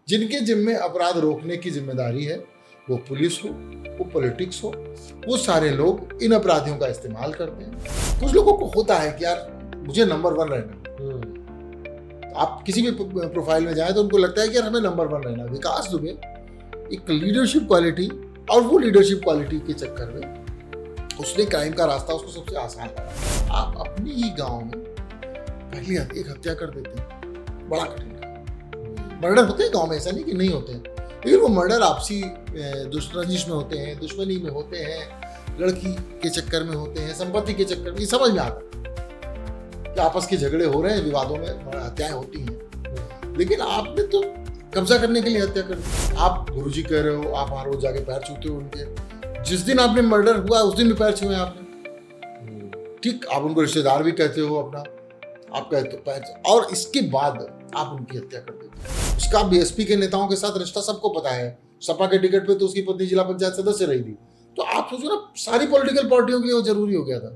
जिनके जिम्मे अपराध रोकने की जिम्मेदारी है, वो पुलिस हो, वो पॉलिटिक्स हो, वो सारे लोग इन अपराधियों का इस्तेमाल करते हैं। कुछ लोगों को होता है कि यार मुझे नंबर 1 रहना। आप किसी भी प्रोफाइल में जाए तो उनको लगता है कि यार हमें नंबर 1 रहना। विकास दुबे एक लीडरशिप क्वालिटी, और वो लीडरशिप क्वालिटी के चक्कर में उसने क्राइम का रास्ता उसको सबसे आसान लगा। आप अपने ही गांव में पहली एक हत्या कर देते हैं, बड़ा कठिन। मर्डर होते हैं गांव में, ऐसा नहीं कि नहीं होते हैं, लेकिन वो मर्डर आपसी रंजिश में होते हैं, दुश्मनी में होते हैं, लड़की के चक्कर में होते हैं, संपत्ति के चक्कर में। ये समझ में आता है कि आपस के झगड़े हो रहे हैं, विवादों में हत्याएं होती हैं, लेकिन आपने तो कब्जा करने के लिए हत्या कर दी। आप गुरुजी कह रहे हो, आप वहां रोज जाके पैर छूते हो उनके। जिस दिन आपने मर्डर हुआ उस दिन भी पैर छुए आपने, ठीक। आप उनको रिश्तेदार भी कहते हो अपना, आप कहते हो पैर, और इसके बाद आप उनकी हत्या कर देते हो। उसका बीएसपी के नेताओं के साथ रिश्ता सबको पता है। सपा के टिकट पे तो उसकी पत्नी जिला पंचायत सदस्य रही थी। तो आप सोचो ना, सारी पॉलिटिकल पार्टियों के लिए वो जरूरी हो गया था।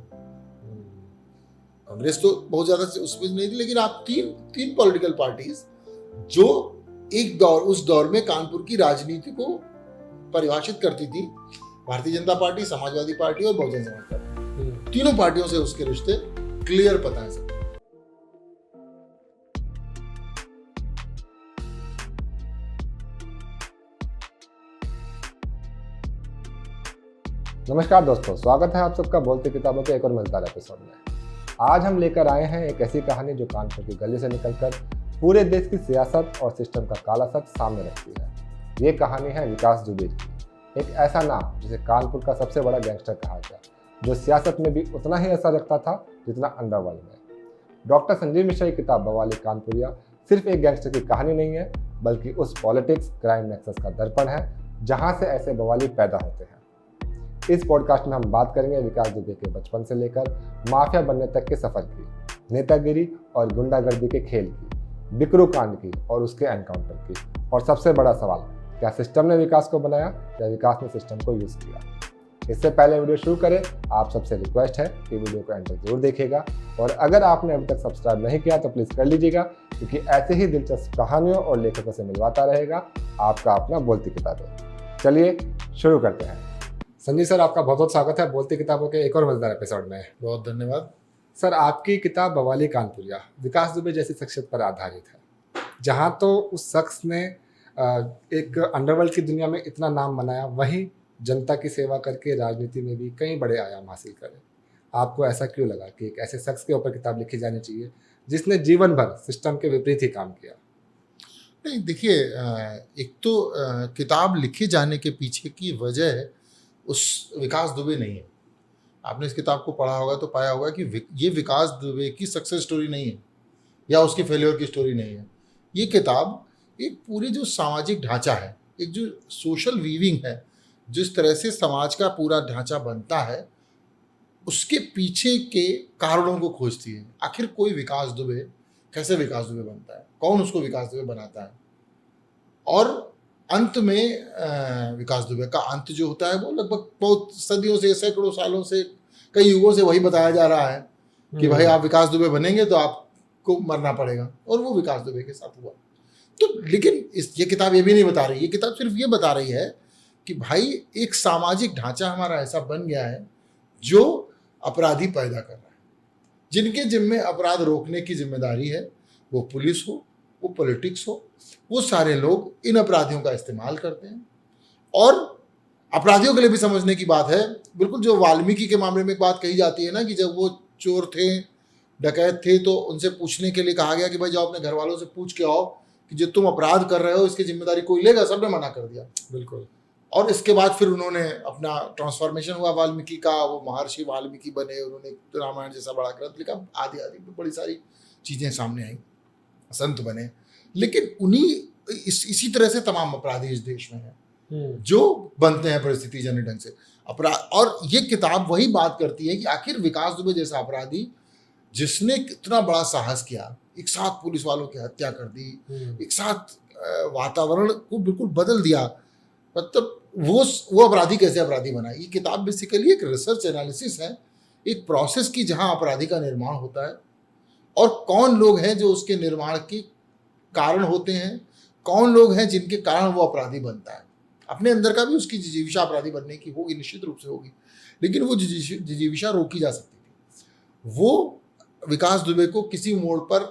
कांग्रेस तो बहुत ज्यादा उसमें नहीं थी, लेकिन आप तीन पॉलिटिकल पार्टीज जो एक दौर, उस दौर में कानपुर की राजनीति को परिभाषित करती थी, भारतीय जनता पार्टी, समाजवादी पार्टी और बहुजन समाज पार्टी, तीनों पार्टियों से उसके रिश्ते क्लियर पता है सब। नमस्कार दोस्तों, स्वागत है आप सबका बोलते किताबों के एक और मजेदार एपिसोड में। आज हम लेकर आए हैं एक ऐसी कहानी जो कानपुर की गली से निकलकर पूरे देश की सियासत और सिस्टम का काला सच सामने रखती है। ये कहानी है विकास दुबे की, एक ऐसा नाम जिसे कानपुर का सबसे बड़ा गैंगस्टर कहा गया, जो सियासत में भी उतना ही असर रखता था जितना अंडरवर्ल्ड में। डॉक्टर संजीव मिश्रा की किताब बवाली कानपुरिया सिर्फ एक गैंगस्टर की कहानी नहीं है, बल्कि उस पॉलिटिक्स क्राइम नेक्सस का दर्पण है जहाँ से ऐसे बवाली पैदा होते हैं। इस पॉडकास्ट में हम बात करेंगे विकास दुबे के बचपन से लेकर माफिया बनने तक के सफर की, नेतागिरी और गुंडागर्दी के खेल की, बिकरू कांड की और उसके एनकाउंटर की, और सबसे बड़ा सवाल, क्या सिस्टम ने विकास को बनाया या विकास ने सिस्टम को यूज किया। इससे पहले वीडियो शुरू करें, आप सबसे रिक्वेस्ट है कि वीडियो को एंड तक जरूर देखिएगा, और अगर आपने अभी तक सब्सक्राइब नहीं किया तो प्लीज कर लीजिएगा, क्योंकि ऐसे ही दिलचस्प कहानियों और लेखकों से मिलवाता रहेगा आपका अपना बोलती किताबें। चलिए शुरू करते हैं। संजीव सर, आपका बहुत बहुत स्वागत है बोलती किताबों के एक और मजेदार एपिसोड में। बहुत धन्यवाद सर। आपकी किताब बवाली कानपुरिया विकास दुबे जैसी शख्सियत पर आधारित है, जहां तो उस शख्स ने एक अंडरवर्ल्ड की दुनिया में इतना नाम बनाया, वहीं जनता की सेवा करके राजनीति में भी कई बड़े आयाम हासिल करे। आपको ऐसा क्यों लगा कि एक ऐसे शख्स के ऊपर किताब लिखी जानी चाहिए जिसने जीवन भर सिस्टम के विपरीत ही काम किया? नहीं, देखिए, एक तो किताब लिखे जाने के पीछे की वजह उस विकास दुबे नहीं है। आपने इस किताब को पढ़ा होगा तो पाया होगा कि ये विकास दुबे की सक्सेस स्टोरी नहीं है या उसकी फेलियर की स्टोरी नहीं है। ये किताब एक पूरी जो सामाजिक ढांचा है, एक जो सोशल वीविंग है, जिस तरह से समाज का पूरा ढांचा बनता है, उसके पीछे के कारणों को खोजती है। आखिर कोई विकास दुबे कैसे विकास दुबे बनता है, कौन उसको विकास दुबे बनाता है, और अंत में विकास दुबे का अंत जो होता है वो लगभग बहुत सदियों से, सैकड़ों सालों से, कई युगों से वही बताया जा रहा है कि भाई आप विकास दुबे बनेंगे तो आपको मरना पड़ेगा, और वो विकास दुबे के साथ हुआ। तो लेकिन ये किताब ये भी नहीं बता रही, ये किताब सिर्फ ये बता रही है कि भाई एक सामाजिक ढांचा हमारा ऐसा बन गया है जो अपराधी पैदा कर रहा है। जिनके जिम्मे अपराध रोकने की जिम्मेदारी है, वो पुलिस हो, वो पॉलिटिक्स हो, वो सारे लोग इन अपराधियों का इस्तेमाल करते हैं। और अपराधियों के लिए भी समझने की बात है, बिल्कुल जो वाल्मीकि के मामले में एक बात कही जाती है ना, कि जब वो चोर थे, डकैत थे, तो उनसे पूछने के लिए कहा गया कि भाई जाओ अपने घर वालों से पूछ के आओ कि जो तुम अपराध कर रहे हो इसकी जिम्मेदारी कोई लेगा। सबने मना कर दिया। बिल्कुल। और इसके बाद फिर उन्होंने अपना ट्रांसफॉर्मेशन हुआ वाल्मीकि का, वो महर्षि वाल्मीकि बने, उन्होंने रामायण जैसा बड़ा ग्रंथ लिखा, आदि आदि बड़ी सारी चीजें सामने आई, संत बने। लेकिन उन्हीं इसी तरह से तमाम अपराधी इस देश में हैं जो बनते हैं परिस्थिति जन्य ढंग से अपराध। और ये किताब वही बात करती है कि आखिर विकास दुबे जैसा अपराधी, जिसने कितना बड़ा साहस किया, एक साथ पुलिस वालों की हत्या कर दी, एक साथ वातावरण को बिल्कुल बदल दिया, मतलब वो अपराधी कैसे अपराधी बना। ये किताब बेसिकली एक रिसर्च एनालिसिस है, एक प्रोसेस की, जहां अपराधी का निर्माण होता है और कौन लोग हैं जो उसके निर्माण की कारण होते हैं, कौन लोग हैं जिनके कारण वो अपराधी बनता है। अपने अंदर का भी उसकी जिजीविषा अपराधी बनने की होगी, निश्चित रूप से होगी, लेकिन वो जिजीविषा रोकी जा सकती थी। वो विकास दुबे को किसी मोड़ पर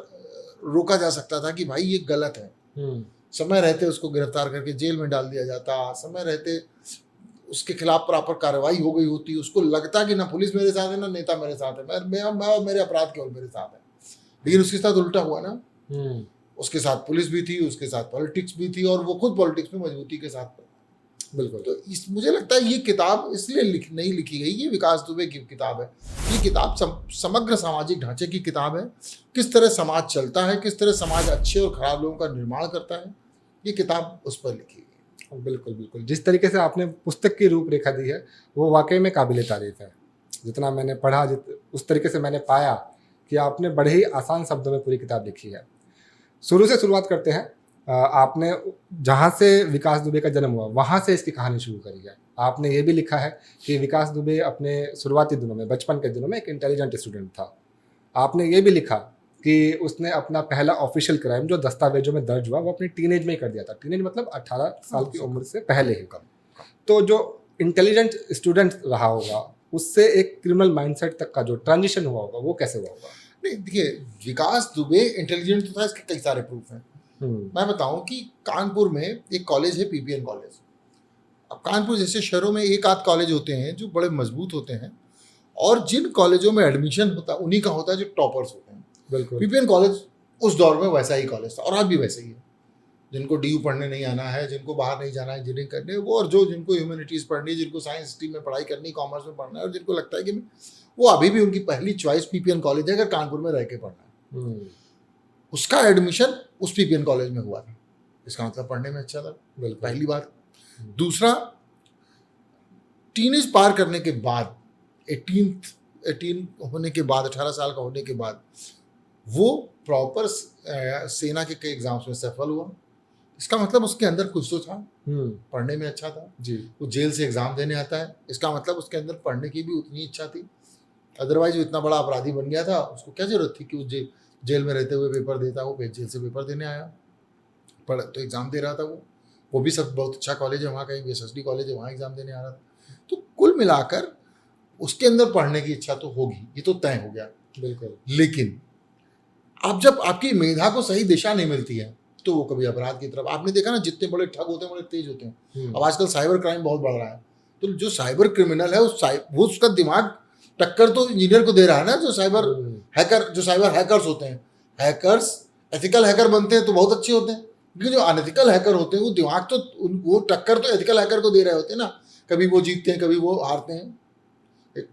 रोका जा सकता था कि भाई ये गलत है। समय रहते उसको गिरफ्तार करके जेल में डाल दिया जाता, समय रहते उसके खिलाफ प्रॉपर कार्रवाई हो गई होती, उसको लगता कि ना पुलिस मेरे साथ है ना नेता मेरे साथ है, मैं मेरे अपराध केवल मेरे साथ है। लेकिन उसके साथ उल्टा हुआ ना, उसके साथ पुलिस भी थी, उसके साथ पॉलिटिक्स भी थी, और वो खुद पॉलिटिक्स में मजबूती के साथ। बिल्कुल। तो मुझे लगता है ये किताब इसलिए नहीं लिखी गई, ये विकास दुबे की किताब है। ये किताब समग्र सामाजिक ढांचे की किताब है, किस तरह समाज चलता है, किस तरह समाज अच्छे और खराब लोगों का निर्माण करता है, ये किताब उस पर लिखी गई। बिल्कुल बिल्कुल, जिस तरीके से आपने पुस्तक की रूपरेखा दी है वो वाकई में काबिले तारीफ है। जितना मैंने पढ़ा, उस तरीके से मैंने पाया कि आपने बड़े ही आसान शब्दों में पूरी किताब लिखी है। शुरू से शुरुआत करते हैं। आपने जहाँ से विकास दुबे का जन्म हुआ वहाँ से इसकी कहानी शुरू करी है। आपने ये भी लिखा है कि विकास दुबे अपने शुरुआती दिनों में, बचपन के दिनों में एक इंटेलिजेंट स्टूडेंट था। आपने ये भी लिखा कि उसने अपना पहला ऑफिशियल क्राइम जो दस्तावेजों में दर्ज हुआ वो अपनी टीनेज में ही कर दिया था। टीनेज मतलब 18 साल की उम्र से पहले ही। तो जो इंटेलिजेंट स्टूडेंट रहा होगा उससे एक क्रिमिनल माइंडसेट तक का जो ट्रांजिशन हुआ होगा वो कैसे हुआ होगा? नहीं, देखिए, विकास दुबे इंटेलिजेंट तो था, इसके कई सारे प्रूफ हैं। मैं बताऊं कि कानपुर में एक कॉलेज है, पीपीएन कॉलेज। अब कानपुर जैसे शहरों में एक आध कॉलेज होते हैं जो बड़े मजबूत होते हैं, और जिन कॉलेजों में एडमिशन होता है उन्हीं का होता है जो टॉपर्स होते हैं। बिल्कुल। पीपीएन कॉलेज उस दौर में वैसा ही कॉलेज था, और आज भी वैसा ही है। जिनको डीयू पढ़ने नहीं आना है, जिनको बाहर नहीं जाना है इंजीनियरिंग करने, वो, और जिनको ह्यूमैनिटीज़ पढ़नी है, जिनको साइंस स्ट्रीम में पढ़ाई करनी, कॉमर्स में पढ़ना है, और जिनको लगता है कि वो अभी भी उनकी पहली चॉइस पीपीएन कॉलेज है अगर कानपुर में रह के पढ़ना है, उसका एडमिशन उस पीपीएन कॉलेज में हुआ था। इसका मतलब पढ़ने में अच्छा था, पहली बात। दूसरा, टीनेज पार करने के बाद, 18 होने के बाद, 18 साल का होने के बाद, वो प्रॉपर सेना के कई एग्जाम्स में सफल हुआ। इसका मतलब उसके अंदर कुछ तो था, पढ़ने में अच्छा था जी। वो जेल से एग्जाम देने आता है, इसका मतलब उसके अंदर पढ़ने की भी उतनी इच्छा थी। अदरवाइज वो इतना बड़ा अपराधी बन गया था, उसको क्या जरूरत थी कि वो जेल में रहते हुए पेपर देता। वो जेल से पेपर देने आया, पढ़ तो एग्जाम दे रहा था। वो भी सब बहुत अच्छा कॉलेज है वहाँ का, SSD कॉलेज है, वहाँ एग्जाम देने आ रहा था। तो कुल मिलाकर उसके अंदर पढ़ने की इच्छा तो होगी, ये तो तय हो गया। बिल्कुल। लेकिन अब जब आपकी मेधा को सही दिशा नहीं मिलती है तो वो कभी अपराध की तरफ, आपने देखा ना, जितने बड़े ठग होते हैं बड़े तेज होते हैं। अब आजकल साइबर क्राइम बहुत बढ़ रहा है, तो जो साइबर क्रिमिनल है वो उसका दिमाग टक्कर तो इंजीनियर को दे रहा है ना, जो साइबर हैकर्स होते हैं। हैकर्स एथिकल हैकर बनते हैं तो बहुत अच्छे होते हैं, लेकिन जो अनएथिकल हैकर होते हैं वो दिमाग तो वो टक्कर तो एथिकल हैकर को दे रहे होते हैं ना। कभी वो जीतते हैं, कभी वो हारते हैं। एक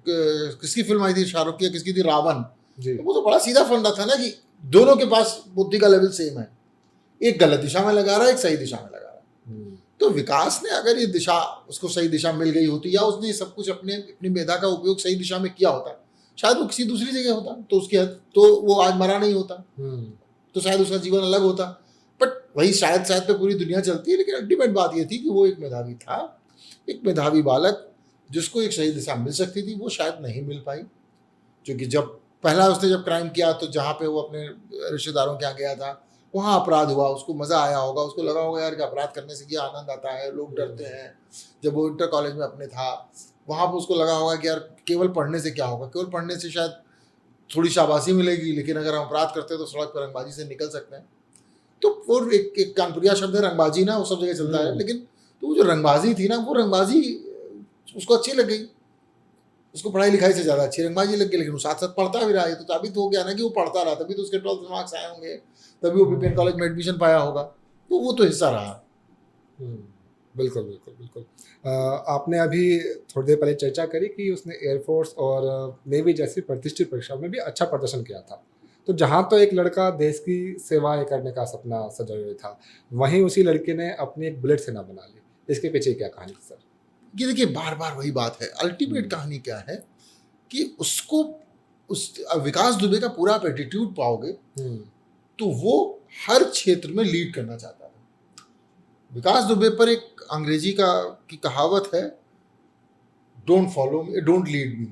किसकी फिल्म आई थी, शाहरुख की, किसकी थी, रावण। तो वो तो बड़ा सीधा फंडा था ना कि दोनों के पास बुद्धि का लेवल सेम है, एक गलत दिशा में लगा रहा है, एक सही दिशा में लगा रहा है। तो विकास ने अगर ये दिशा, उसको सही दिशा मिल गई होती, या उसने सब कुछ अपनी मेधा का उपयोग सही दिशा में किया होता, शायद वो किसी दूसरी जगह होता, तो उसकी तो वो आज मरा नहीं होता, तो शायद उसका जीवन अलग होता। बट वही शायद पे पूरी दुनिया चलती है। लेकिन अल्टीमेट बात ये थी कि वो एक मेधावी था, एक मेधावी बालक, जिसको एक सही दिशा मिल सकती थी, वो शायद नहीं मिल पाई। क्योंकि जब पहला उसने जब क्राइम किया तो जहाँ पे वो अपने रिश्तेदारों के यहाँ गया था वहाँ अपराध हुआ, उसको मज़ा आया होगा, उसको लगा होगा यार कि अपराध करने से ये आनंद आता है, लोग डरते हैं। जब वो इंटर कॉलेज में अपने था वहाँ पर उसको लगा होगा कि यार केवल पढ़ने से क्या होगा, केवल पढ़ने से शायद थोड़ी शाबाशी मिलेगी, लेकिन अगर हम अपराध करते हैं तो सड़क पर रंगबाजी से निकल सकते हैं। तो वो एक कानपुरिया शब्द है रंगबाजी ना, वो सब जगह चलता है। लेकिन तो वो जो रंगबाजी थी ना, वो रंगबाजी उसको अच्छी लग गई, उसको पढ़ाई लिखाई से ज़्यादा अच्छी रंगबाजी लग गई। लेकिन वो साथ साथ पढ़ता भी रहा है, तो साबित हो गया ना कि वो पढ़ता रहा, तभी तो उसके 12th मार्क्स आए होंगे, तभी वो पीपीएन कॉलेज में एडमिशन पाया होगा, तो वो तो हिस्सा रहा। बिल्कुल बिल्कुल बिल्कुल। आपने अभी थोड़ी देर पहले चर्चा करी कि उसने एयरफोर्स और नेवी जैसी प्रतिष्ठित परीक्षाओं में भी अच्छा प्रदर्शन किया था। तो जहाँ तो एक लड़का देश की सेवाएं करने का सपना सजाए हुए था, वहीं उसी लड़के ने अपनी एक बुलेट सेना बना ली। इसके पीछे क्या कहानी थी सर? ये देखिए, बार बार वही बात है। अल्टीमेट कहानी क्या है कि उसको उस विकास दुबे का पूरा आप एटीट्यूड पाओगे तो वो हर क्षेत्र में लीड करना चाहता है। विकास दुबे पर एक अंग्रेजी की कहावत है, don't follow me, don't lead me.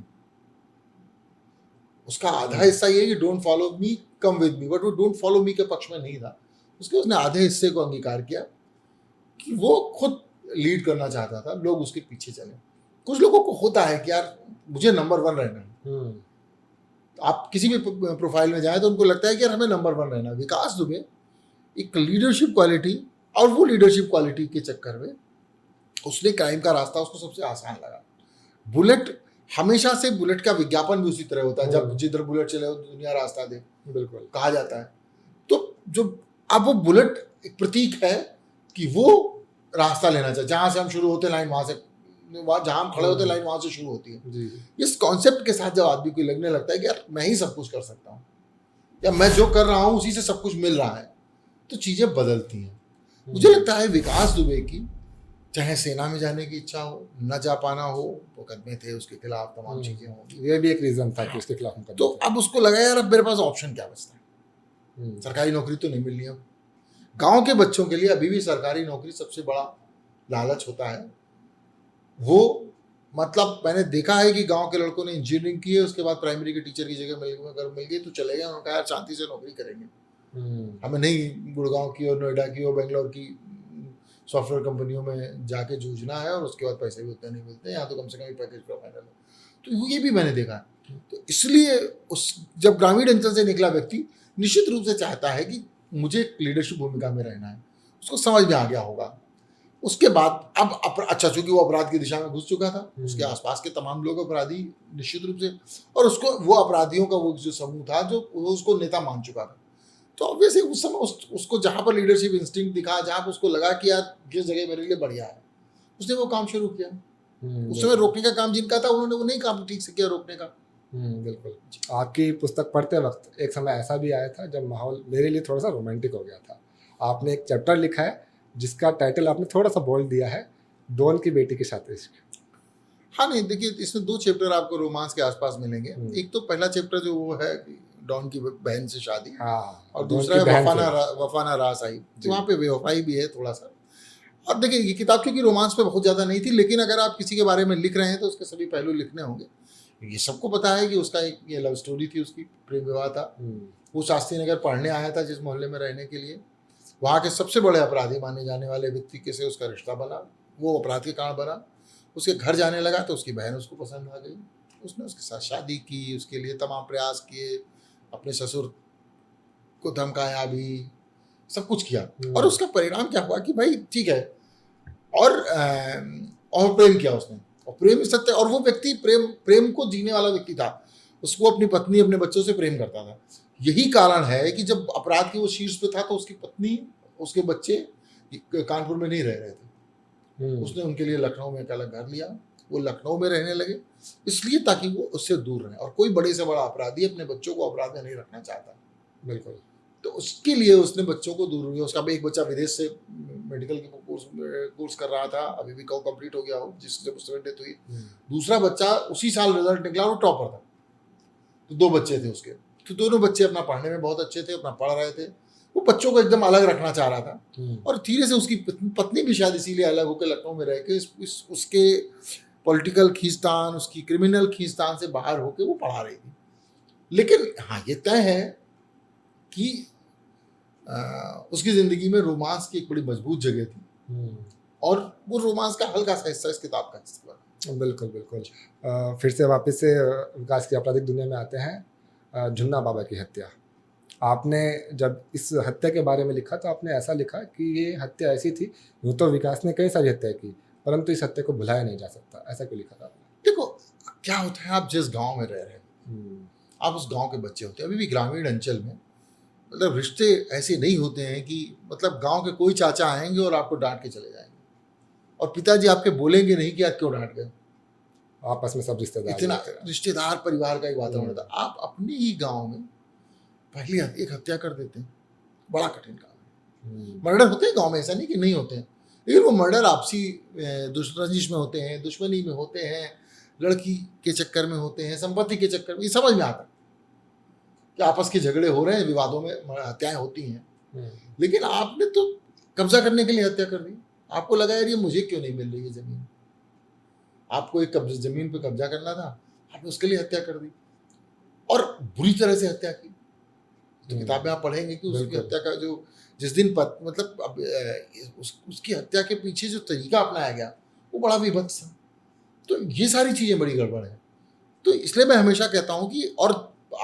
उसका आधा हिस्सा ये है कि don't follow me, come with me, but वो डोंट फॉलो मी के पक्ष में नहीं था। उसके उसने आधे हिस्से को अंगीकार किया कि वो खुद लीड करना चाहता था, लोग उसके पीछे चले। कुछ लोगों को होता है कि यार मुझे नंबर 1 रहना है। आप किसी भी प्रोफाइल में जाए तो उनको लगता है कि यार हमें नंबर 1 रहना है। विकास दुबे एक लीडरशिप क्वालिटी, और वो लीडरशिप क्वालिटी के चक्कर में उसने क्राइम का रास्ता उसको सबसे आसान लगा। बुलेट हमेशा से, बुलेट का विज्ञापन भी उसी तरह होता है, जब जिधर बुलेट चले हो दुनिया रास्ता दे, बिल्कुल कहा जाता है। तो जो अब वो बुलेट एक प्रतीक है कि वो रास्ता लेना चाहिए, जहां से हम शुरू होते लाइन वहां से, जहां हम खड़े होते लाइन वहां से शुरू होती है। जी। इस कॉन्सेप्ट के साथ जब आदमी को लगने लगता है कि यार मैं ही सब कुछ कर सकता हूँ, या मैं जो कर रहा हूँ उसी से सब कुछ मिल रहा है, तो चीजें बदलती हैं। मुझे लगता है विकास दुबे की चाहे सेना में जाने की इच्छा हो, न जा पाना हो, मुकदमे थे उसके खिलाफ, तमाम चीजें होंगी, ये भी एक रीजन था कि उसके खिलाफ मुकदमा तो था। अब उसको लगा यार अब मेरे पास ऑप्शन क्या बचता है, सरकारी नौकरी तो नहीं मिलनी। अब गांव के बच्चों के लिए अभी भी सरकारी नौकरी सबसे बड़ा लालच होता है। वो मतलब मैंने देखा है कि गांव के लड़कों ने इंजीनियरिंग की है, उसके बाद प्राइमरी के टीचर की जगह मिल गई तो चले गए, उन्होंने कहा यार शांति से नौकरी करेंगे, हमें नहीं गुड़गांव की और नोएडा की और बेंगलोर की सॉफ्टवेयर कंपनियों में जाके जूझना है, और उसके बाद पैसे भी उतने नहीं मिलते, यहाँ तो कम से कम पैकेज प्रोफाइनल है। तो ये भी मैंने देखा। तो इसलिए जब ग्रामीण अंचल से निकला व्यक्ति निश्चित रूप से चाहता है कि मुझे एक लीडरशिप भूमिका में रहना है, उसको समझ में आ गया होगा। उसके बाद अब अच्छा, चूंकि वो अपराध की दिशा में घुस चुका था, उसके आसपास के तमाम लोग अपराधी निश्चित रूप से, और उसको वो अपराधियों का वो जो समूह था जो उसको नेता मान चुका था, तो ऑब्वियसली उस समय उसको जहां पर लीडरशिप इंस्टिंक्ट दिखा, जहां पर उसको लगा कि यार ये जगह मेरे लिए बढ़िया है, उसने वो काम शुरू किया। उस समय रोकने का काम जिनका था उन्होंने वो नहीं काम ठीक से किया रोकने का। बिल्कुल। आपकी पुस्तक पढ़ते वक्त एक समय ऐसा भी आया था जब माहौल मेरे लिए थोड़ा सा रोमांटिक हो गया था। आपने एक चैप्टर लिखा है जिसका टाइटल आपने थोड़ा सा बोल दिया है, डॉन की बेटी के साथ इश्क। हाँ नहीं, देखिए इसमें 2 चैप्टर आपको रोमांस के आसपास मिलेंगे। एक तो पहला चैप्टर जो वो है डॉन की बहन से शादी, हाँ, और दूसरा है वफाना रास आई, तो वहाँ पे बेवफाई भी है थोड़ा सा। और देखिए ये किताब क्योंकि रोमांस पे बहुत ज़्यादा नहीं थी, लेकिन अगर आप किसी के बारे में लिख रहे हैं तो उसके सभी पहलू लिखने होंगे। ये सबको पता है कि उसका एक ये लव स्टोरी थी, उसकी प्रेम विवाह था। वो शास्त्री नगर पढ़ने आया था जिस मोहल्ले में रहने के लिए, वहाँ के सबसे बड़े अपराधी माने जाने वाले व्यक्ति के से उसका रिश्ता बना, वो अपराध के कारण बना। उसके घर जाने लगा तो उसकी बहन उसको पसंद आ गई, उसने उसके साथ शादी की, उसके लिए तमाम प्रयास किए, अपने ससुर को धमकाया भी, सब कुछ किया। और उसका परिणाम क्या हुआ कि भाई ठीक है, और प्रेम किया उसने, और प्रेम सत्य, और वो व्यक्ति प्रेम को जीने वाला व्यक्ति था, उसको अपनी पत्नी अपने बच्चों से प्रेम करता था। यही कारण है कि जब अपराध के वो शीर्ष पे था तो उसकी पत्नी उसके बच्चे कानपुर में नहीं रह रहे थे, उसने उनके लिए लखनऊ में एक अलग घर लिया, वो लखनऊ में रहने लगे, इसलिए ताकि वो उससे दूर रहे। और कोई बड़े से बड़ा अपराधी अपने बच्चों को अपराध में नहीं रखना चाहता, बिल्कुल। तो उसके लिए उसने बच्चों को दूर रखा। उसका एक बच्चा विदेश से मेडिकल की कोर्स कर रहा था, अभी भी कंप्लीट हो गया हो, जिससे उस समय डेथ हुई। दूसरा बच्चा उसी साल रिजल्ट निकला, वो टॉपर था। तो 2 बच्चे थे उसके, तो दोनों बच्चे अपना पढ़ने में बहुत अच्छे थे, अपना पढ़ रहे थे। वो बच्चों को एकदम अलग रखना चाह रहा था, और धीरे से उसकी पत्नी भी शायद इसीलिए अलग होकर लखनऊ में रह के उसके पॉलिटिकल खींचतान, उसकी क्रिमिनल खींचतान से बाहर होकर वो पढ़ा रही थी। लेकिन हाँ ये तय है कि उसकी ज़िंदगी में रोमांस की एक बड़ी मजबूत जगह थी, और वो रोमांस का हल्का सा हिस्सा इस किताब का हिस्सा बना। बिल्कुल बिल्कुल। फिर से वापस से विकास की आपराधिक दुनिया में आते हैं। झुन्ना बाबा की हत्या, आपने जब इस हत्या के बारे में लिखा तो आपने ऐसा लिखा कि ये हत्या ऐसी थी, यूँ तो विकास ने कई सारी हत्या की, परंतु इस हत्या को भुलाया नहीं जा सकता, ऐसा क्यों लिखा था आपने? देखो क्या होता है, आप जिस गांव में रह रहे हैं, आप उस गांव के बच्चे होते हैं। अभी भी ग्रामीण अंचल में मतलब रिश्ते ऐसे नहीं होते हैं कि मतलब गांव के कोई चाचा आएंगे और आपको डांट के चले जाएंगे, और पिताजी आपके बोलेंगे नहीं कि आप क्यों डांट गए। आपस में सब रिश्तेदार, इतना रिश्तेदार परिवार का एक वातावरण था। आप अपने ही गांव में पहली एक हत्या कर देते हैं, बड़ा कठिन काम है। मर्डर होते हैं गांव में, ऐसा नहीं कि नहीं होते हैं, लेकिन वो मर्डर आपसी रंजिश में होते हैं, दुश्मनी में होते हैं, लड़की के चक्कर में होते हैं, संपत्ति के चक्कर में। ये समझ में आता है कि आपस के झगड़े हो रहे हैं, विवादों में हत्याएं होती हैं, लेकिन आपने तो कब्जा करने के लिए हत्या कर दी। आपको लगा यार ये मुझे क्यों नहीं मिल रही है जमीन, आपको एक जमीन पे कब्जा करना था, आपने उसके लिए हत्या कर दी, और बुरी तरह से हत्या की। तो किताब में आप पढ़ेंगे कि उसकी हत्या का जो जिस दिन मतलब अब उसकी हत्या के पीछे जो तरीका अपनाया गया वो बड़ा विभत्स था। तो ये सारी चीज़ें बड़ी गड़बड़ है। तो इसलिए मैं हमेशा कहता हूँ कि और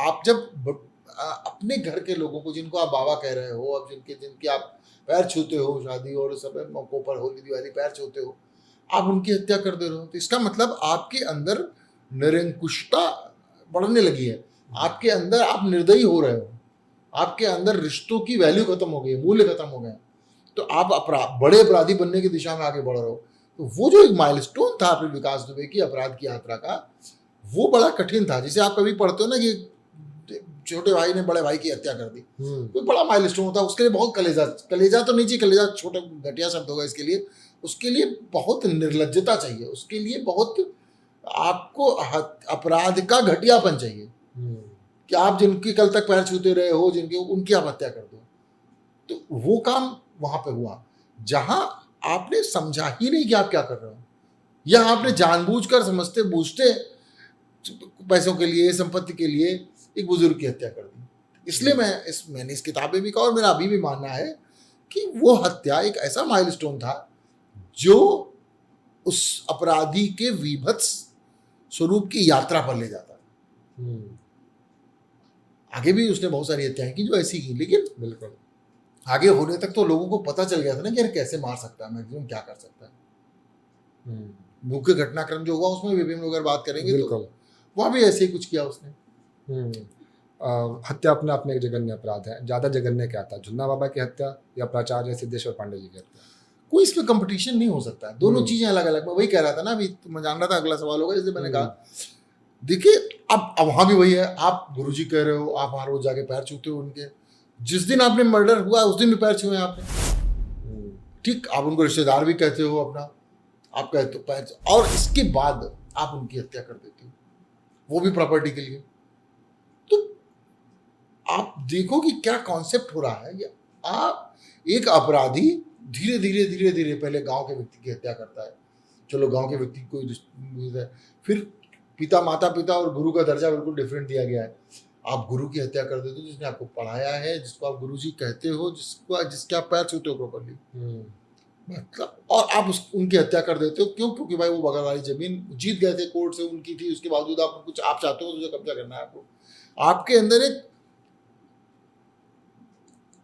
आप जब अपने घर के लोगों को, जिनको आप बाबा कह रहे हो, अब जिनके आप पैर छूते हो शादी और सब मौक़ों पर, होली दिवाली पैर छूते हो, आप उनकी हत्या कर दे रहे हो, तो इसका मतलब आपके अंदर निरंकुशता बढ़ने लगी है। आपके अंदर आप निर्दयी हो रहे हो, आपके अंदर रिश्तों की वैल्यू खत्म हो गई है, मूल्य खत्म हो गए, तो आप बड़े अपराधी बनने की दिशा में आगे बढ़ रहे हो। तो वो जो एक माइलस्टोन था आपके विकास दुबे की अपराध की यात्रा का, वो बड़ा कठिन था। जिसे आप कभी पढ़ते हो ना कि छोटे भाई ने बड़े भाई की हत्या कर दी, कोई बड़ा माइलस्टोन होता है, उसके लिए बहुत कलेजा तो नहीं चाहिए, कलेजा छोटा घटिया शब्द होगा इसके लिए, उसके लिए बहुत निर्लज्जता चाहिए, उसके लिए बहुत आपको अपराध का घटियापन चाहिए कि आप जिनकी कल तक पैर छूते रहे हो, उनकी आप हत्या कर दो। तो वो काम वहां पे हुआ जहां आपने समझा ही नहीं कि आप क्या कर रहे हो, या आपने जानबूझकर समझते बूझते पैसों के लिए, संपत्ति के लिए एक बुजुर्ग की हत्या कर दी। इसलिए मैंने इस किताब में भी कहा और मेरा अभी भी मानना है कि वो हत्या एक ऐसा माइलस्टोन था जो उस अपराधी के विभत्स स्वरूप की यात्रा पर ले जाता है। आगे भी उसने बहुत सारी हत्याएं की जो ऐसी की, लेकिन बिल्कुल आगे होने तक तो लोगों को पता चल गया था ना कि यार कैसे मार सकता है, मैक्सिमम क्या कर सकता है। मुख्य घटनाक्रम जो हुआ उसमें विभिन्न लोग अगर बात करेंगे तो वहां भी ऐसे ही कुछ किया उसने। हत्या अपने आप में एक जघन्य अपराध है। ज्यादा जघन्य क्या था, झुन्ना बाबा की हत्या या प्राचार्य सिद्धेश्वर पांडे जी की हत्या? कोई इसमें कंपटीशन नहीं हो सकता, दोनों चीजें अलग अलग। मैं वही कह रहा था ना, अभी मैं जान रहा था अगला सवाल होगा, इसलिए मैंने कहा देखिए अब वहां भी वही है, आप गुरुजी कह रहे हो, आप वहां रोज जाके पैर छूते हो उनके, जिस दिन आपने मर्डर हुआ उस दिन भी पैर छुए आपने, ठीक, आप उनको रिश्तेदार भी कहते हो अपना, आप कहते हो पैर, और इसके बाद आप उनकी हत्या कर देते हो, वो भी प्रॉपर्टी के लिए। तो आप देखो कि क्या कॉन्सेप्ट हो रहा है। आप एक अपराधी धीरे धीरे धीरे धीरे पहले गांव के व्यक्ति की हत्या करता है, चलो गांव के व्यक्ति को, फिर पिता, माता पिता और गुरु का दर्जा बिल्कुल डिफरेंट दिया गया है। आप गुरु की हत्या कर देते हो जिसने आपको पढ़ाया है, जिसको आप गुरुजी कहते हो, जिसके आप पैर छूते हो प्रॉपर्ली, मतलब, और आप उनकी हत्या कर देते हो। क्यों? क्योंकि भाई वो बगल वाली जमीन जीत गए थे कोर्ट से, उनकी थी, उसके बावजूद आप कुछ आप चाहते हो तो कब्जा करना है आपको। आपके अंदर एक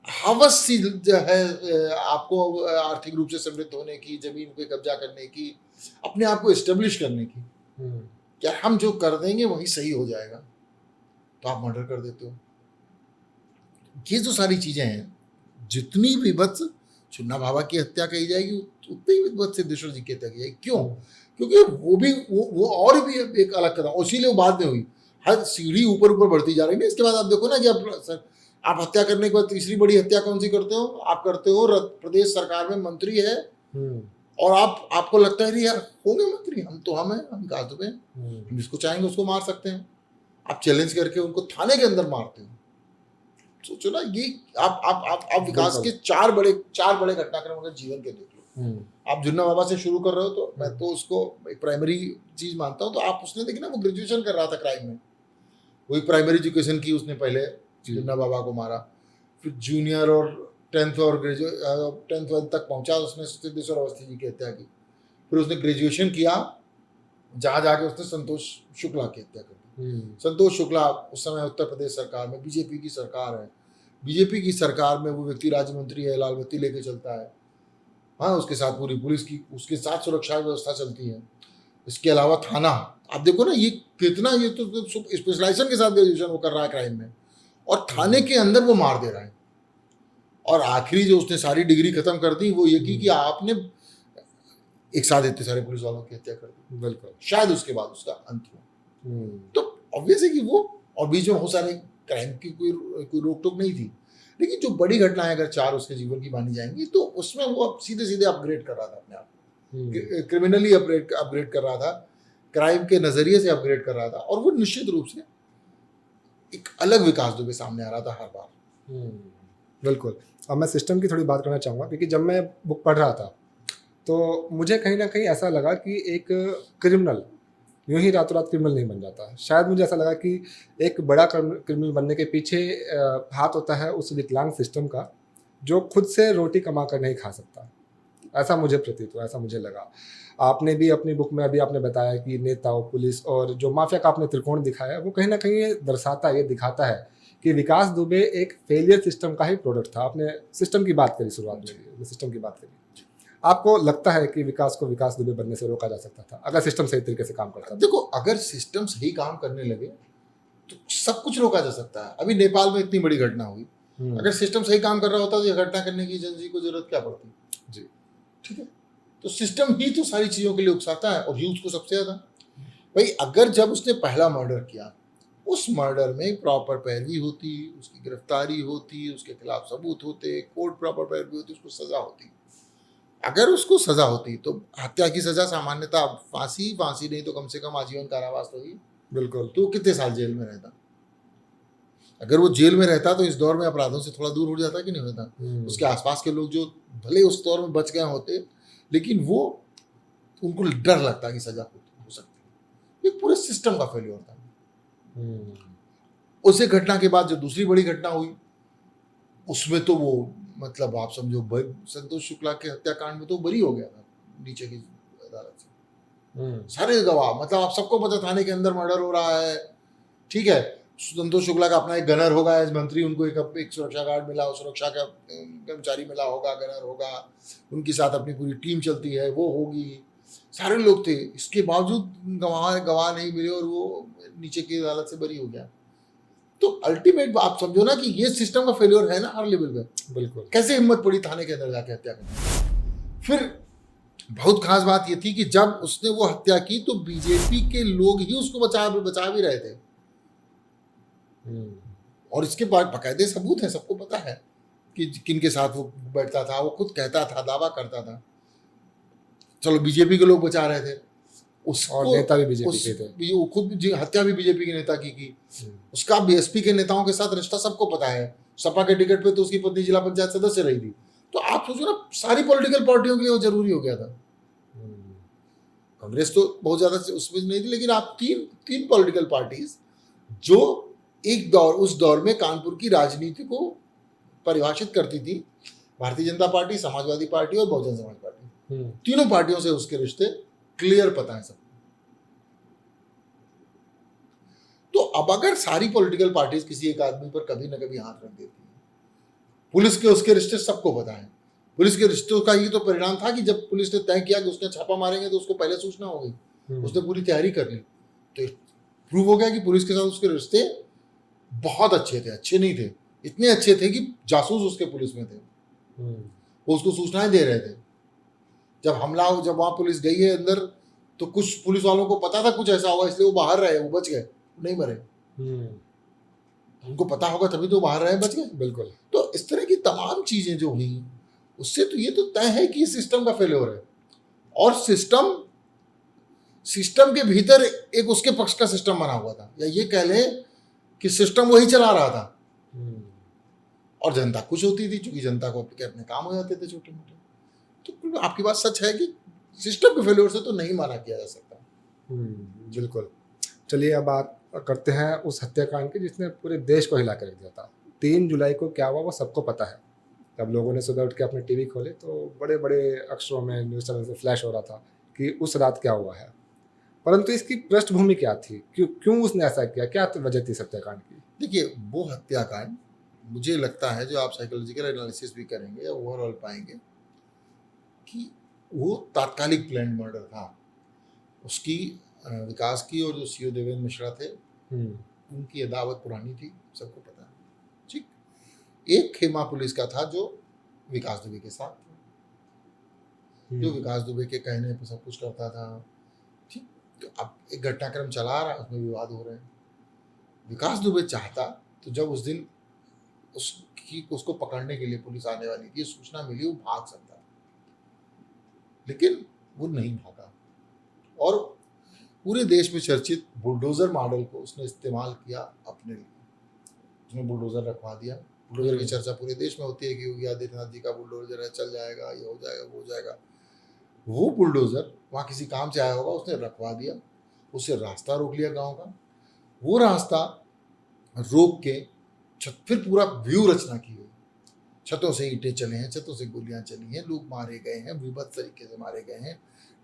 हवस सी है आपको आर्थिक रूप से समृद्ध होने की, जमीन पे कब्जा करने की, अपने आप को एस्टेब्लिश करने की, क्या हम जो कर देंगे वही सही हो जाएगा, तो आप मर्डर कर देते हो। ये जो सारी चीजें हैं, जितनी विभत्स चुन्ना बाबा की हत्या कही जाएगी उतनी ही विभत्स सिद्धेश्वर जी की हत्या की जाएगी। क्यों? क्योंकि वो भी वो और भी एक अलग कदम, इसीलिए वो बाद में हुई। हर सीढ़ी ऊपर ऊपर बढ़ती जा रही है। इसके बाद आप देखो ना कि आप हत्या करने के बाद तीसरी बड़ी हत्या कौन सी करते हो? आप करते हो प्रदेश सरकार में मंत्री है और आपको लगता है यार होंगे मंत्री, हम विकास दुबे, हम जिसको चाहेंगे उसको मार सकते हैं। आप चैलेंज करके उनको थाने के अंदर मारते हो। सोचो ना, ये आप विकास के चार बड़े घटनाक्रम अगर जीवन के देख लो। आप जुन्ना बाबा से शुरू कर रहे हो तो मैं तो उसको एक प्राइमरी चीज मानता हूँ। तो आप उसने देखी ना, वो ग्रेजुएशन कर रहा था क्राइम में, वो एक प्राइमरी एजुकेशन की उसने पहले जुन्ना बाबा को मारा, फिर जूनियर और 10th और 10th तक पहुंचा, उसने सिद्धेश्वर अवस्थी जी की हत्या की। फिर उसने ग्रेजुएशन किया, जहाँ जाके उसने संतोष शुक्ला की हत्या कर दी। संतोष शुक्ला उस समय उत्तर प्रदेश सरकार में, बीजेपी की सरकार है, बीजेपी की सरकार में वो व्यक्ति राज्य मंत्री है, लाल बत्ती लेके चलता है। हाँ, उसके साथ पूरी पुलिस की, उसके साथ सुरक्षा व्यवस्था चलती है। इसके अलावा थाना, आप देखो ना ये कितना, ये तो स्पेशलाइजेशन के साथ ग्रेजुएशन वो कर रहा है क्राइम में, और थाने के अंदर वो मार दे रहा है। और आखिरी जो उसने सारी डिग्री खत्म कर दी वो ये की कि आपने एक साथ इतने सारे पुलिस वालों की हत्या कर दी। बिल्कुल, शायद उसके बाद उसका अंत हुआ। तो ऑब्वियस है कि वो, और बीच में बहुत सारे क्राइम की कोई रोक टोक नहीं थी, लेकिन जो बड़ी घटनाएं अगर 4 उसके जीवन की मानी जाएंगी तो उसमें वो सीधे सीधे अपग्रेड कर रहा था अपने आप, क्रिमिनली अपग्रेड कर रहा था, क्राइम के नजरिए से अपग्रेड कर रहा था, और वो निश्चित रूप से एक अलग विकास दुबे सामने आ रहा था हर बार। बिल्कुल। अब मैं सिस्टम की थोड़ी बात करना चाहूँगा, क्योंकि जब मैं बुक पढ़ रहा था तो मुझे कहीं ना कहीं ऐसा लगा कि एक क्रिमिनल यूं ही रातों रात क्रिमिनल नहीं बन जाता। शायद मुझे ऐसा लगा कि एक बड़ा क्रिमिनल बनने के पीछे हाथ होता है उस विकलांग सिस्टम का, जो खुद से रोटी कमा कर नहीं खा सकता। ऐसा मुझे प्रतीत हुआ, ऐसा मुझे लगा। आपने भी अपनी बुक में अभी आपने बताया कि नेताओं, पुलिस और जो माफिया का आपने त्रिकोण दिखाया, वो कहीं न कहीं ये दर्शाता है, ये दिखाता है कि विकास दुबे एक फेलियर सिस्टम का ही प्रोडक्ट था। आपने सिस्टम की बात करी शुरुआत में, सिस्टम की बात करी। आपको लगता है कि विकास को विकास दुबे बनने से रोका जा सकता था अगर सिस्टम सही तरीके से काम करता था? देखो, अगर सिस्टम सही काम करने लगे तो सब कुछ रोका जा सकता है। अभी नेपाल में इतनी बड़ी घटना हुई, अगर सिस्टम सही काम कर रहा होता तो ये घटना करने की एजेंसी को जरूरत क्या पड़ती? जी, ठीक है। तो सिस्टम ही तो सारी चीजों के लिए उकसाता है, और यूथ को सबसे ज्यादा। भाई, अगर जब उसने पहला मर्डर किया, उस मर्डर में प्रॉपर पैरवी होती, उसकी गिरफ्तारी होती, उसके खिलाफ सबूत होते, कोर्ट प्रॉपर पैरवी होती, उसको सजा होती। अगर उसको सजा होती तो हत्या की सजा सामान्यतः फांसी, फांसी नहीं तो कम से कम आजीवन कारावास तो हुई। बिल्कुल। तो वो कितने साल जेल में रहता? अगर वो जेल में रहता तो इस दौर में अपराधों से थोड़ा दूर हो जाता कि नहीं होता? उसके आसपास के लोग जो भले उस दौर में बच गए होते, लेकिन वो उनको डर लगता कि सजा हो सकती है। ये पूरे सिस्टम का फेलियर था। उसी घटना के बाद जो दूसरी बड़ी घटना हुई, उसमें तो वो मतलब आप समझो संतोष शुक्ला के हत्याकांड में तो बरी हो गया था नीचे की अदालत से। सारे गवाह, मतलब आप सबको पता, थाने के अंदर मर्डर हो रहा है, ठीक है। संतोष शुक्ला का अपना एक गनर होगा, एज मंत्री उनको एक सुरक्षा गार्ड मिला, सुरक्षा का कर्मचारी मिला होगा, गनर होगा, उनके साथ अपनी पूरी टीम चलती है, वो होगी, सारे लोग थे। इसके बावजूद गवाह नहीं मिले और वो नीचे की अदालत से बरी हो गया। तो अल्टीमेट आप समझो ना कि ये सिस्टम का फेलियर है ना हर लेवल पे। बिल्कुल। कैसे हिम्मत पड़ी थाने के अंदर जाके हत्या करने? फिर बहुत खास बात ये थी कि जब उसने वो हत्या की तो बीजेपी के लोग ही उसको बचा भी रहे थे, और इसके बाद बाकायदे सबूत है, सबको पता है कि किन के साथ वो बैठता था। वो खुद कहता था, दावा करता था। चलो, बीजेपी के लोग बचा रहे थे उसको, और नेता भी बीजेपी के थे। वो खुद हत्या भी बीजेपी के नेता की। उसका बीएसपी के नेताओं के साथ रिश्ता सबको पता है। सपा के टिकट पे तो उसकी पत्नी जिला पंचायत सदस्य रही थी। तो आप सोचो ना, सारी पॉलिटिकल पार्टियों के लिए वो जरूरी हो गया था। कांग्रेस तो बहुत ज्यादा उसमें नहीं थी, लेकिन आप तीन पॉलिटिकल पार्टीज जो एक दौर, उस दौर में कानपुर की राजनीति को परिभाषित करती थी, भारतीय जनता पार्टी, समाजवादी पार्टी और बहुजन समाज पार्टी, तीनों पार्टियों से उसके रिश्ते क्लियर पता है सबको। तो अब अगर सारी पॉलिटिकल पार्टीज किसी एक आदमी पर कभी ना कभी हाथ रख देती है, पुलिस के उसके रिश्ते सबको पता है। पुलिस के रिश्तों का ही तो परिणाम था कि जब पुलिस ने तय किया कि उसने छापा मारेंगे तो उसको पहले सूचना हो गई, उसने पूरी तैयारी कर ली। तो प्रूव हो गया कि पुलिस के साथ उसके रिश्ते बहुत अच्छे थे। अच्छे नहीं थे, इतने अच्छे थे कि जासूस उसके पुलिस में थे, वो उसको सूचनाएं दे रहे थे। जब वहां पुलिस गई है अंदर, तो कुछ पुलिस वालों को पता था कुछ ऐसा होगा, इसलिए वो बाहर रहे, वो बच गए, नहीं मरे। उनको पता होगा तभी तो बाहर रहे, बच गए। बिल्कुल। तो इस तरह की तमाम चीजें जो हुई, उससे तो ये तो तय है कि सिस्टम का फेलियर है। और सिस्टम के भीतर एक उसके पक्ष का सिस्टम बना हुआ था, या ये कह ले कि सिस्टम वही चला रहा था, और जनता खुश होती थी, क्योंकि जनता को अपने काम हो जाते थे छोटे मोटे। तो आपकी बात सच है कि सिस्टम के फेलियर से तो नहीं माना किया जा सकता। बिल्कुल। चलिए, अब बात करते हैं उस हत्याकांड की जिसने पूरे देश को हिला कर रख दिया था। 3 जुलाई को क्या हुआ वो सबको पता है। जब लोगों ने सुबह उठ के अपने टीवी खोले तो बड़े बड़े अक्षरों में न्यूज़ चैनल से फ्लैश हो रहा था कि उस रात क्या हुआ है। परंतु इसकी पृष्ठभूमि क्या थी? क्यों उसने ऐसा किया? क्या वजह थी इस हत्याकांड की? देखिए, वो हत्याकांड मुझे लगता है, जो आप साइकोलॉजिकल एनालिसिस भी करेंगे या ओवरऑल पाएंगे, कि वो तात्कालिक प्लान मर्डर था। उसकी विकास की और जो सीओ देवेंद्र मिश्रा थे, उनकी अदावत पुरानी थी, सबको पता है। ठीक, एक खेमा पुलिस का था जो विकास दुबे के साथ था, जो विकास दुबे के कहने पर सब कुछ करता था। ठीक, तो अब एक घटनाक्रम चला रहा है, उसमें विवाद हो रहे हैं। विकास दुबे चाहता तो जब उस दिन उसको पकड़ने के लिए पुलिस आने वाली थी, सूचना मिली, वो भाग सकता, लेकिन वो नहीं भागा। और पूरे देश में चर्चित बुलडोजर मॉडल को उसने इस्तेमाल किया अपने लिए। उसने बुलडोजर रखवा दिया। बुलडोजर की चर्चा पूरे देश में होती है कि योगी आदित्यनाथ जी का बुलडोजर है, चल जाएगा, ये हो जाएगा, वो हो जाएगा। वो बुलडोजर वहाँ किसी काम से आया होगा, उसने रखवा दिया, उससे रास्ता रोक लिया गाँव का। वो रास्ता रोक के फिर पूरा व्यू रचना की हुई, छतों से ईंटें चले हैं, छतों से गोलियां चली हैं, लोग मारे गए हैं, विभत्स तरीके से मारे गए हैं,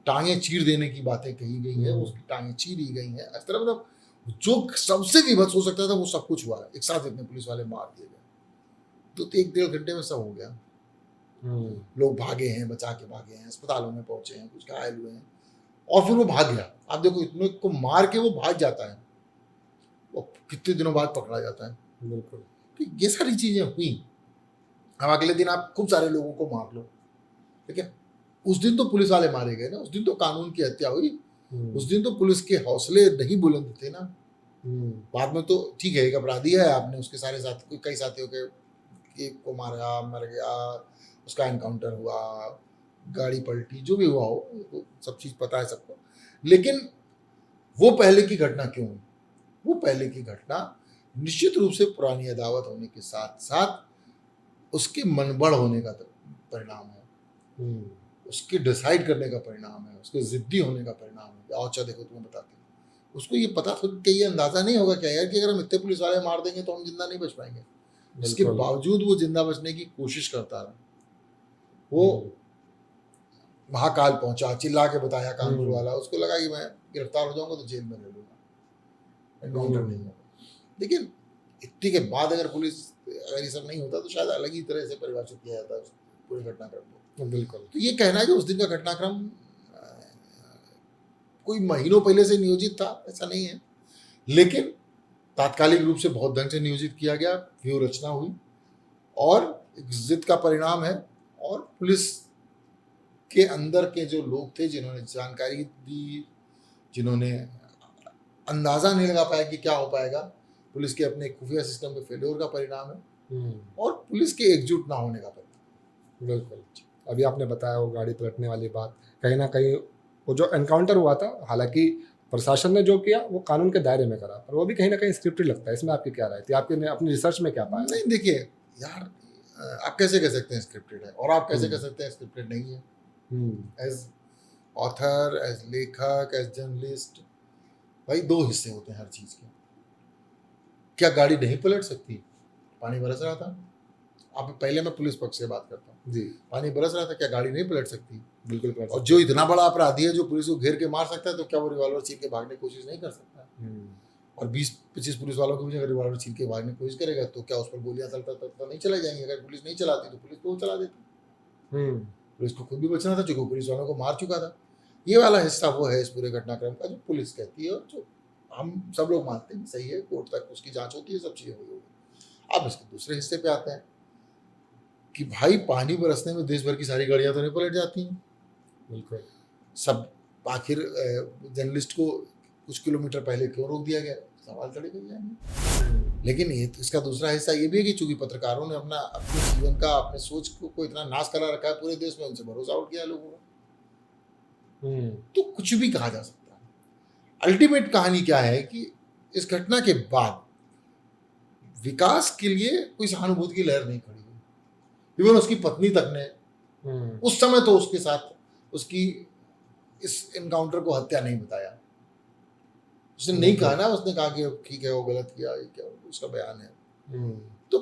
टांगें चीर देने की बातें कही गई है, उसकी टांगें चीरी गई हैं। इस तरह मतलब जो सबसे विभत्स हो सकता था वो सब कुछ हुआ है। एक साथ इतने पुलिस वाले मार दिए गए, तो 1-1.5 घंटे में सब हो गया। लोग भागे हैं, बचा के भागे हैं, अस्पतालों में पहुंचे हैं, कुछ घायल हुए हैं, और फिर वो भाग गया। आप देखो, इतने को मार के वो भाग जाता है, वो कितने दिनों बाद पकड़ा जाता है। बिल्कुल। तो ये सारी चीजें हुई। अब अगले दिन आप खूब सारे लोगों को मार लो, लेकिन उस दिन तो पुलिस वाले मारे गए ना, उस दिन तो कानून की हत्या हुई, उस दिन तो पुलिस के हौसले नहीं बुलंद थे ना। बाद में तो ठीक है, एक अपराधी है, आपने उसके सारे साथ कई साथियों के एक को मारा, मर गया, उसका एनकाउंटर हुआ, गाड़ी पलटी, जो भी हुआ हो, तो सब चीज पता है सबको। लेकिन वो पहले की घटना क्यों हुई? वो पहले की घटना निश्चित रूप से पुरानी अदावत होने के साथ साथ उसके मनबढ़ होने का परिणाम है, उसके डिसाइड करने का परिणाम है, उसके जिद्दी होने का परिणाम है। अच्छा देखो, तुम्हें बताते हैं, उसको ये पता था कि ये अंदाजा नहीं होगा क्या यार कि अगर हम इतने पुलिस वाले मार देंगे तो हम जिंदा नहीं बच पाएंगे। इसके बावजूद वो जिंदा बचने की कोशिश करता रहा। वो महाकाल पहुंचा, चिल्ला के बताया कानपुर वाला, उसको लगा कि मैं गिरफ्तार हो जाऊंगा तो जेल में रह लूंगा, एनकाउंटर नहीं होगा। लेकिन इतने के बाद अगर पुलिस, अगर ये सब नहीं होता तो शायद अलग ही तरह से परिभाषित किया जाता है पूरे घटनाक्रम को। बिल्कुल। तो ये कहना है कि उस दिन का घटनाक्रम कोई महीनों पहले से नियोजित था, ऐसा नहीं है, लेकिन तात्कालिक रूप से बहुत ढंग से नियोजित किया गया, व्यूह रचना हुई और एक जिद का परिणाम है। और पुलिस के अंदर के जो लोग थे, जिन्होंने जानकारी दी, जिन्होंने अंदाजा नहीं लगा पाया कि क्या हो पाएगा, पुलिस के अपने खुफिया सिस्टम के फेल्योर का परिणाम है और पुलिस के एकजुट ना होने का परिणाम। बिल्कुल। अभी आपने बताया वो गाड़ी पलटने वाली बात, कहीं ना कहीं वो जो एनकाउंटर हुआ था, हालांकि प्रशासन ने जो किया वो कानून के दायरे में करा, पर वो भी कहीं ना कहीं स्क्रिप्टेड लगता है। इसमें आपकी क्या राय थी? आपने अपनी रिसर्च में क्या पाया? नहीं, देखिए यार, आप कैसे कह सकते हैं स्क्रिप्टेड है, और आप कैसे कह सकते हैं स्क्रिप्टेड नहीं है? एज ऑथर, एज लेखक, एज जर्नलिस्ट, भाई दो हिस्से होते हैं हर चीज के। क्या गाड़ी नहीं पलट सकती? पानी बरस रहा था, आप पहले मैं पुलिस पक्ष से बात करता हूँ जी, पानी बरस रहा था, क्या गाड़ी नहीं पलट सकती? बिल्कुल पलट। और जो इतना बड़ा अपराधी है जो पुलिस को घेर के मार सकता है, तो क्या वो रिवॉल्वर छीन के भागने की कोशिश नहीं कर सकता? और 20-25 पुलिस वालों के बीच अगर रिवॉल्वर छीन के भागने की कोशिश करेगा तो क्या उस पर गोलियां चलता नहीं चला जाएंगी? अगर पुलिस नहीं चलाती तो पुलिस को चला देती। पुलिस को खुद भी बचना था, क्योंकि पुलिस वालों को मार चुका था। ये वाला हिस्सा वो है इस पूरे घटनाक्रम का जो पुलिस कहती है और जो हम सब लोग मानते हैं सही है, कोर्ट तक उसकी जांच होती है, सब चीजें हुई होगी। अब इसके दूसरे हिस्से पे आते हैं कि भाई पानी बरसने में देश भर की सारी गाड़ियां तो नहीं पलट जाती हैं। बिल्कुल। सब आखिर जर्नलिस्ट को कुछ किलोमीटर पहले क्यों रोक दिया गया, सवाल खड़े कर जाएंगे। लेकिन ये इसका दूसरा हिस्सा ये भी है कि चूंकि पत्रकारों ने अपने जीवन का, अपने सोच को इतना नाश करा रखा है पूरे देश में, उनसे भरोसा उठ गया लोगों का, तो कुछ भी कहा जा सकता है। अल्टीमेट कहानी क्या है कि इस घटना के बाद विकास के लिए कोई सहानुभूति की लहर नहीं खड़ी हुई। इवन उसकी पत्नी तक ने उस समय तो उसके साथ उसकी इस एनकाउंटर को हत्या नहीं बताया। उसने नहीं कहा ना, उसने कहा कि ठीक है वो गलत किया, ये क्या उसका बयान है। तो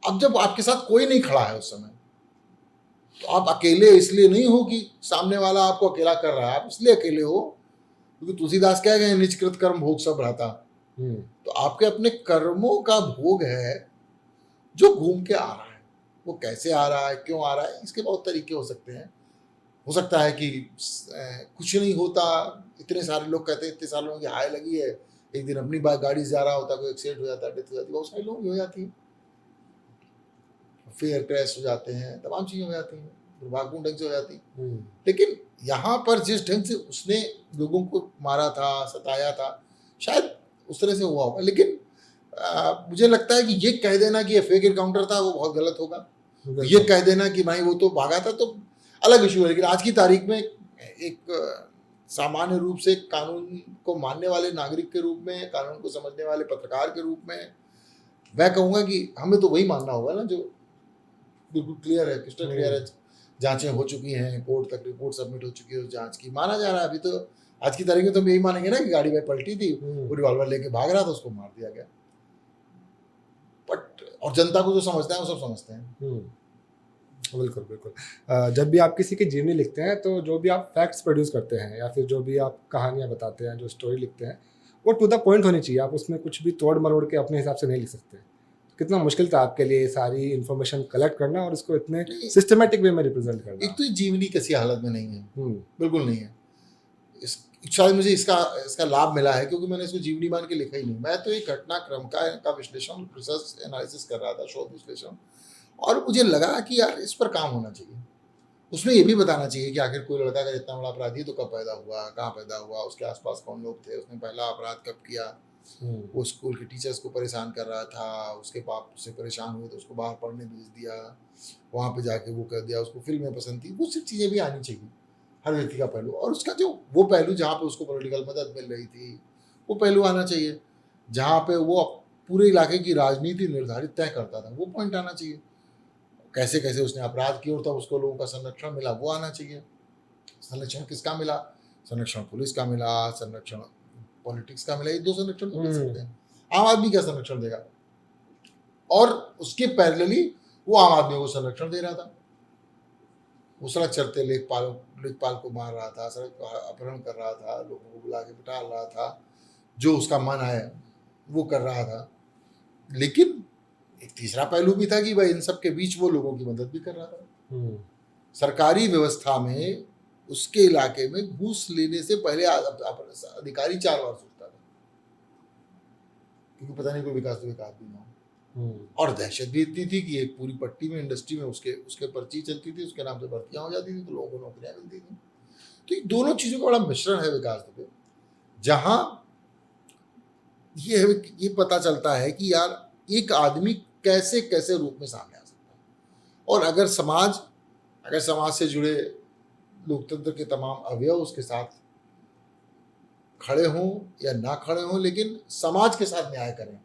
अब जब आपके साथ कोई नहीं खड़ा है उस समय, तो आप अकेले इसलिए नहीं हो कि सामने वाला आपको अकेला कर रहा है, आप इसलिए अकेले हो क्योंकि तुलसीदास कह गए निजकृत कर्म भोग सब रहता। तो आपके अपने कर्मों का भोग है जो घूम के आ रहा है। वो कैसे आ रहा है, क्यों आ रहा है, इसके बहुत तरीके हो सकते हैं। हो सकता है कि कुछ नहीं होता, इतने सारे लोग कहते हैं इतने सारे लोगों की हाय लगी है, एक दिन अपनी बात गाड़ी से जा रहा होता, कोई एक्सीडेंट हो जाता है, डेथ हो जाती है, बहुत सारे लोगों की हो जाती है, फेयर क्रैश हो जाते हैं, तमाम चीजें हो जाती हैं, दुर्भाग्यपूर्ण ढंग से हो जाती है। लेकिन यहाँ पर जिस ढंग से उसने लोगों को मारा था, सताया था, शायद उस तरह से हुआ होगा। लेकिन मुझे लगता है कि ये कह देना कि ये फेक एनकाउंटर था वो बहुत गलत होगा। ये कह देना कि भाई वो तो भागा था तो अलग इशू है। लेकिन आज की तारीख में एक सामान्य रूप से कानून को मानने वाले नागरिक के रूप में, कानून को समझने वाले पत्रकार के रूप में, मैं कहूँगा कि हमें तो वही मानना होगा ना जो बिल्कुल क्लियर है, क्रिस्टल क्लियर है। जांचें हो चुकी हैं, कोर्ट तक रिपोर्ट सबमिट हो चुकी है, उस जांच की माना जा रहा है। अभी तो आज की तारीख में तो हम यही मानेंगे ना कि गाड़ी में पलटी थी, वो रिवॉल्वर लेके भाग रहा था, उसको मार दिया गया। बट और जनता को जो समझता है वो सब समझते हैं। बिल्कुल बिल्कुल। जब भी आप किसी की जीवनी लिखते हैं तो जो भी आप फैक्ट्स प्रोड्यूस करते हैं या फिर जो भी आप कहानियाँ बताते हैं, जो स्टोरी लिखते हैं, वो टू द पॉइंट होनी चाहिए। आप उसमें कुछ भी तोड़ मरोड़ के अपने हिसाब से नहीं लिख सकते। कितना मुश्किल था आपके लिए ये सारी इन्फॉर्मेशन कलेक्ट करना और इसको इतने नहीं, सिस्टमेटिक वे में रिप्रेजेंट करना? एक तो ये जीवनी किसी हालत में नहीं है, हम्म, बिल्कुल नहीं है। इस शायद मुझे इसका इसका लाभ मिला है क्योंकि मैंने इसको जीवनी मान के लिखा ही नहीं। मैं तो एक घटनाक्रम का विश्लेषण, रिसर्च एनालिसिस कर रहा था, शोध विश्लेषण, और मुझे लगा कि यार इस पर काम होना चाहिए। उसमें ये भी बताना चाहिए कि आखिर कोई लड़का अगर इतना बड़ा अपराधी है तो कब पैदा हुआ, कहाँ पैदा हुआ, उसके आसपास कौन लोग थे, उसने पहला अपराध कब किया, वो स्कूल के टीचर्स को परेशान कर रहा था, उसके बाप से परेशान हुए तो उसको बाहर पढ़ने भेज दिया, वहाँ पे जाके वो कर दिया, उसको फिल्में पसंद थी, वो सब चीज़ें भी आनी चाहिए, हर व्यक्ति का पहलू। और उसका जो वो पहलू जहाँ पे उसको पॉलिटिकल मदद मिल रही थी, वो पहलू आना चाहिए। जहाँ पे वो पूरे इलाके की राजनीति निर्धारित तय करता था, वो पॉइंट आना चाहिए। कैसे कैसे उसने अपराध किए और तब उसको लोगों का संरक्षण मिला, वो आना चाहिए। संरक्षण किसका मिला? संरक्षण पुलिस का मिला, संरक्षण पॉलिटिक्स का मिला, ये दो संरक्षण तो मिल सकते हैं। आम आदमी क्या संरक्षण देगा? और उसके पैरेलली वो आम आदमी को संरक्षण दे रहा था। वो सड़क चलते लेखपाल को मार रहा था, सड़क का अपहरण कर रहा था, लोगों को बुला के बिठा रहा था, जो उसका मन आए वो कर रहा था। लेकिन एक तीसरा पहलू भी था कि भाई इन सब के बीच वो लोगों की मदद भी कर रहा था। सरकारी व्यवस्था में उसके इलाके में घूस लेने से पहले अधिकारी 4 बार सोचता था, क्योंकि पता नहीं कोई विकास भी ना हो। और दहशत भी इतनी थी कि एक पूरी पट्टी में, इंडस्ट्री में उसके पर्ची चलती थी, उसके नाम से भर्तियां हो जाती थी, तो लोगों को नौकरियां मिलती थी। तो ये दोनों चीजों का बड़ा मिश्रण है विकास दुबे, जहां ये पता चलता है कि यार एक आदमी कैसे कैसे रूप में सामने आ सकता है। और अगर समाज से जुड़े लोकतंत्र के तमाम अवयव उसके साथ खड़े हों या ना खड़े हों, लेकिन समाज के साथ न्याय करें,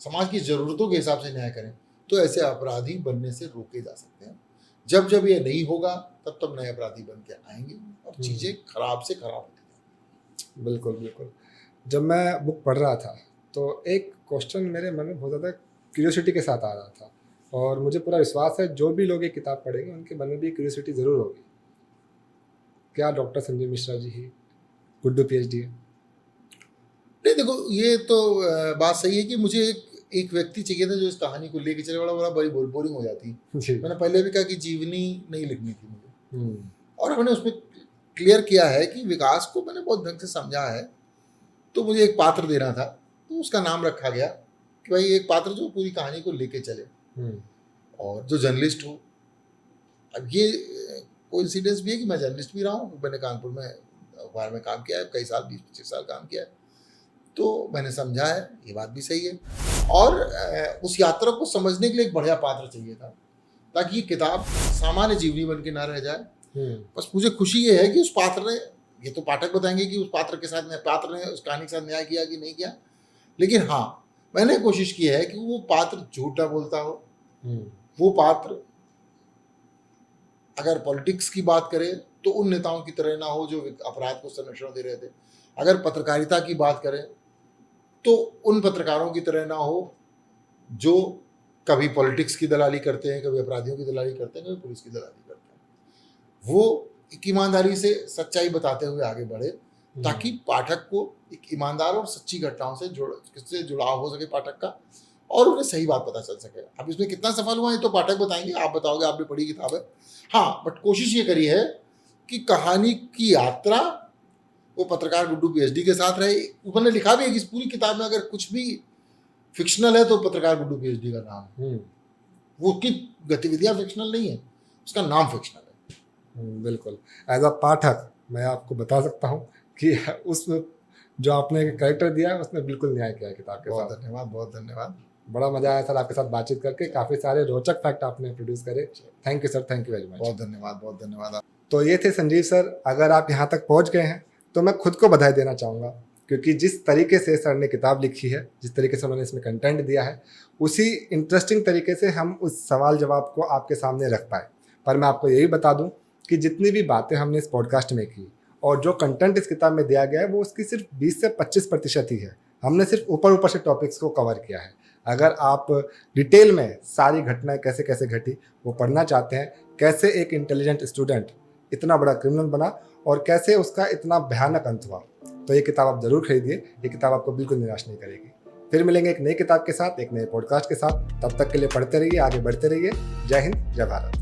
समाज की ज़रूरतों के हिसाब से न्याय करें, तो ऐसे अपराधी बनने से रोके जा सकते हैं। जब जब ये नहीं होगा तब तब नए अपराधी बन के आएंगे और चीज़ें खराब से खराब होती। बिल्कुल बिल्कुल। जब मैं बुक पढ़ रहा था तो एक क्वेश्चन मेरे मन में बहुत ज़्यादा क्यूरियोसिटी के साथ आ रहा था, और मुझे पूरा विश्वास है जो भी लोग ये किताब पढ़ेंगे उनके मन में भी क्यूरियोसिटी ज़रूर होगी। क्या डॉक्टर संजीव मिश्रा जी ही गुड्डू PhD है? नहीं, देखो ये तो बात सही है कि मुझे एक व्यक्ति चाहिए था जो इस कहानी को लेके चले, बड़ा बड़ी बोरिंग हो जाती। मैंने पहले भी कहा कि जीवनी नहीं लिखनी थी मुझे, और हमने उसमें क्लियर किया है कि विकास को मैंने बहुत ढंग से समझा है। तो मुझे एक पात्र देना था, तो उसका नाम रखा गया कि भाई एक पात्र जो पूरी कहानी को लेके चले और जो जर्नलिस्ट हो। अब ये कोइंसिडेंस भी है कि मैं जर्नलिस्ट भी रहा हूँ, मैंने कानपुर में अखबार में काम किया है, कई साल 20-25 साल काम किया है, तो मैंने समझा है, ये बात भी सही है। और उस यात्रा को समझने के लिए एक बढ़िया पात्र चाहिए था, ताकि ये किताब सामान्य जीवनी बन के ना रह जाए। बस मुझे खुशी ये है कि उस पात्र ने, ये तो पाठक बताएंगे कि उस पात्र ने उस कहानी के साथ न्याय किया कि नहीं किया, लेकिन हाँ मैंने कोशिश की है कि वो पात्र झूठ ना बोलता हो। वो पात्र अगर पॉलिटिक्स की बात करें तो उन नेताओं की तरह ना हो जो अपराध को संरक्षण दे रहे थे। अगर पत्रकारिता की बात करें तो उन पत्रकारों की तरह ना हो जो कभी पॉलिटिक्स की दलाली करते हैं, कभी अपराधियों की दलाली करते हैं, कभी पुलिस की दलाली करते हैं। वो एक ईमानदारी से सच्चाई बताते हुए आगे बढ़े, ताकि पाठक को एक ईमानदार और सच्ची घटनाओं से जुड़ाव हो सके पाठक का, और उन्हें सही बात पता चल सके। अब इसमें कितना सफल हुआ है तो पाठक बताएंगे, आप बताओगे, आपने पढ़ी किताब है। हाँ, बट कोशिश ये करी है कि कहानी की यात्रा वो पत्रकार गुड्डू PhD के साथ रहे। उन्होंने लिखा भी है कि इस पूरी किताब में अगर कुछ भी फिक्शनल है तो पत्रकार गुड्डू PhD का नाम, वो उसकी गतिविधियां फिक्शनल नहीं है, उसका नाम फिक्शनल है। बिल्कुल। एज अ पाठक मैं आपको बता सकता हूँ कि उस जो आपने कैरेक्टर दिया है उसने बिल्कुल न्याय किया है किताब के साथ। बहुत धन्यवाद। बड़ा मजा आया सर आपके साथ बातचीत करके, काफ़ी सारे रोचक फैक्ट आपने प्रोड्यूस करे। Thank you sir, thank you very much. बहुत धन्यवाद। तो ये थे संजीव सर। अगर आप यहाँ तक पहुँच गए हैं तो मैं खुद को बधाई देना चाहूँगा, क्योंकि जिस तरीके से सर ने किताब लिखी है, जिस तरीके से उन्होंने इसमें कंटेंट दिया है, उसी इंटरेस्टिंग तरीके से हम उस सवाल जवाब को आपके सामने रख पाए। पर मैं आपको यही बता दूं कि जितनी भी बातें हमने इस पॉडकास्ट में की और जो कंटेंट इस किताब में दिया गया है, वो उसकी सिर्फ 20 से 25% ही है। हमने सिर्फ ऊपर से टॉपिक्स को कवर किया है। अगर आप डिटेल में सारी घटनाएं कैसे कैसे घटी वो पढ़ना चाहते हैं, कैसे एक इंटेलिजेंट स्टूडेंट इतना बड़ा क्रिमिनल बना और कैसे उसका इतना भयानक अंत हुआ। तो ये किताब आप जरूर खरीदिए, ये किताब आपको बिल्कुल निराश नहीं करेगी। फिर मिलेंगे एक नई किताब के साथ, एक नए पॉडकास्ट के साथ। तब तक के लिए पढ़ते रहिए, आगे बढ़ते रहिए। जय हिंद, जय भारत।